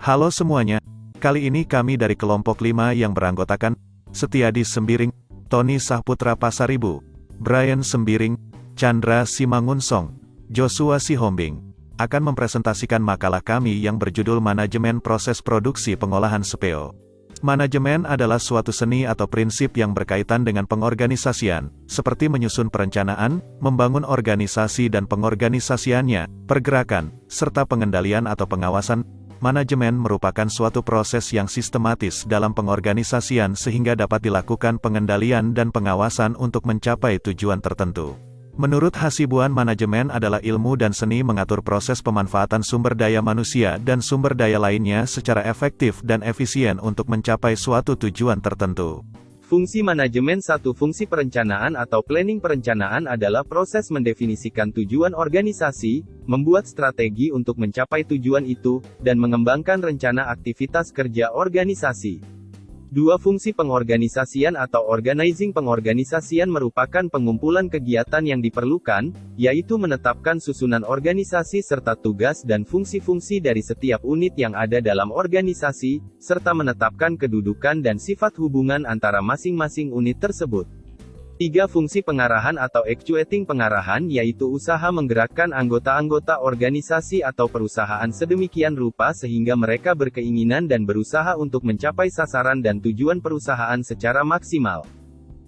Halo semuanya, kali ini kami dari kelompok 5 yang beranggotakan Setiadi Sembiring, Tony Sahputra Pasaribu, Brian Sembiring, Chandra Simangunsong, Joshua Sihombing, akan mempresentasikan makalah kami yang berjudul Manajemen Proses Produksi Pengolahan CPO. Manajemen adalah suatu seni atau prinsip yang berkaitan dengan pengorganisasian, seperti menyusun perencanaan, membangun organisasi dan pengorganisasiannya, pergerakan, serta pengendalian atau pengawasan. Manajemen merupakan suatu proses yang sistematis dalam pengorganisasian sehingga dapat dilakukan pengendalian dan pengawasan untuk mencapai tujuan tertentu. Menurut Hasibuan, manajemen adalah ilmu dan seni mengatur proses pemanfaatan sumber daya manusia dan sumber daya lainnya secara efektif dan efisien untuk mencapai suatu tujuan tertentu. Fungsi manajemen. Satu fungsi perencanaan atau planning. Perencanaan adalah proses mendefinisikan tujuan organisasi, membuat strategi untuk mencapai tujuan itu, dan mengembangkan rencana aktivitas kerja organisasi. Dua fungsi pengorganisasian atau organizing. Pengorganisasian merupakan pengumpulan kegiatan yang diperlukan, yaitu menetapkan susunan organisasi serta tugas dan fungsi-fungsi dari setiap unit yang ada dalam organisasi, serta menetapkan kedudukan dan sifat hubungan antara masing-masing unit tersebut. Tiga fungsi pengarahan atau actuating. Pengarahan yaitu usaha menggerakkan anggota-anggota organisasi atau perusahaan sedemikian rupa sehingga mereka berkeinginan dan berusaha untuk mencapai sasaran dan tujuan perusahaan secara maksimal.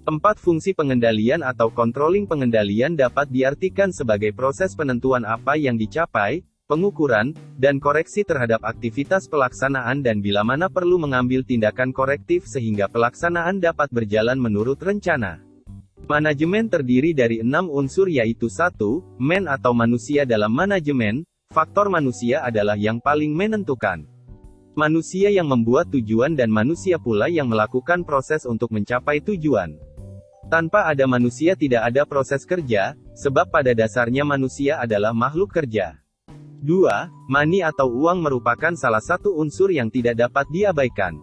Empat fungsi pengendalian atau controlling. Pengendalian dapat diartikan sebagai proses penentuan apa yang dicapai, pengukuran, dan koreksi terhadap aktivitas pelaksanaan dan bila mana perlu mengambil tindakan korektif sehingga pelaksanaan dapat berjalan menurut rencana. Manajemen terdiri dari 6 unsur yaitu 1. Man atau manusia. Dalam manajemen, faktor manusia adalah yang paling menentukan. Manusia yang membuat tujuan dan manusia pula yang melakukan proses untuk mencapai tujuan. Tanpa ada manusia tidak ada proses kerja, sebab pada dasarnya manusia adalah makhluk kerja. 2. Money atau uang merupakan salah satu unsur yang tidak dapat diabaikan.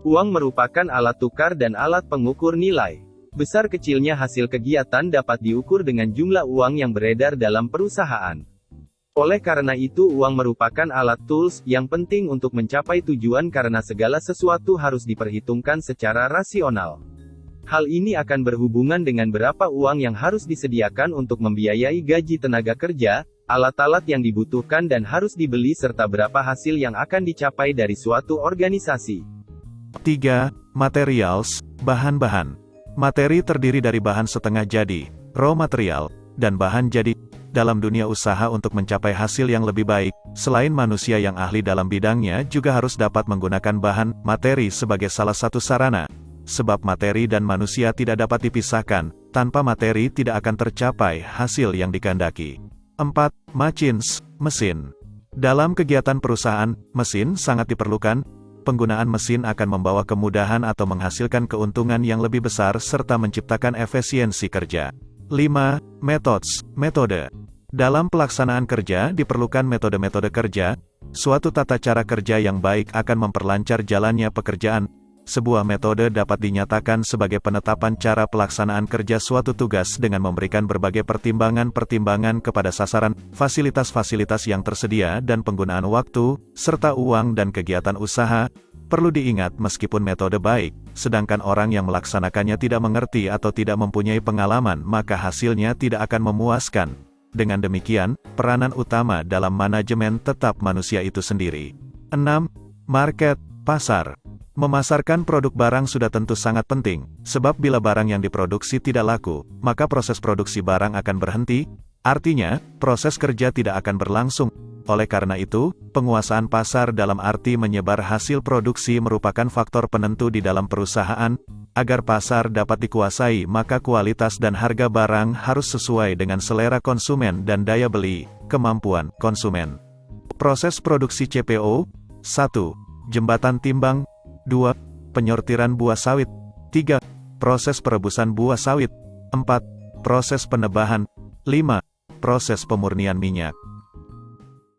Uang merupakan alat tukar dan alat pengukur nilai. Besar kecilnya hasil kegiatan dapat diukur dengan jumlah uang yang beredar dalam perusahaan. Oleh karena itu uang merupakan alat tools yang penting untuk mencapai tujuan karena segala sesuatu harus diperhitungkan secara rasional. Hal ini akan berhubungan dengan berapa uang yang harus disediakan untuk membiayai gaji tenaga kerja, alat-alat yang dibutuhkan dan harus dibeli serta berapa hasil yang akan dicapai dari suatu organisasi. 3. Materials, bahan-bahan. Materi terdiri dari bahan setengah jadi, raw material, dan bahan jadi. Dalam dunia usaha untuk mencapai hasil yang lebih baik, selain manusia yang ahli dalam bidangnya juga harus dapat menggunakan bahan, materi sebagai salah satu sarana. Sebab materi dan manusia tidak dapat dipisahkan, tanpa materi tidak akan tercapai hasil yang dikehendaki. 4. Machines, mesin. Dalam kegiatan perusahaan, mesin sangat diperlukan. Penggunaan mesin akan membawa kemudahan atau menghasilkan keuntungan yang lebih besar serta menciptakan efisiensi kerja. 5. Methods, metode. Dalam pelaksanaan kerja diperlukan metode-metode kerja. Suatu tata cara kerja yang baik akan memperlancar jalannya pekerjaan. Sebuah metode dapat dinyatakan sebagai penetapan cara pelaksanaan kerja suatu tugas dengan memberikan berbagai pertimbangan-pertimbangan kepada sasaran, fasilitas-fasilitas yang tersedia dan penggunaan waktu, serta uang dan kegiatan usaha. Perlu diingat meskipun metode baik, sedangkan orang yang melaksanakannya tidak mengerti atau tidak mempunyai pengalaman maka hasilnya tidak akan memuaskan. Dengan demikian, peranan utama dalam manajemen tetap manusia itu sendiri. 6. Market, pasar. Memasarkan produk barang sudah tentu sangat penting, sebab bila barang yang diproduksi tidak laku, maka proses produksi barang akan berhenti, artinya, proses kerja tidak akan berlangsung. Oleh karena itu, penguasaan pasar dalam arti menyebar hasil produksi merupakan faktor penentu di dalam perusahaan. Agar pasar dapat dikuasai maka kualitas dan harga barang harus sesuai dengan selera konsumen dan daya beli, kemampuan konsumen. Proses produksi CPO. 1. Jembatan timbang. 2. Penyortiran buah sawit. 3. Proses perebusan buah sawit. 4. Proses penebahan. 5. Proses pemurnian minyak.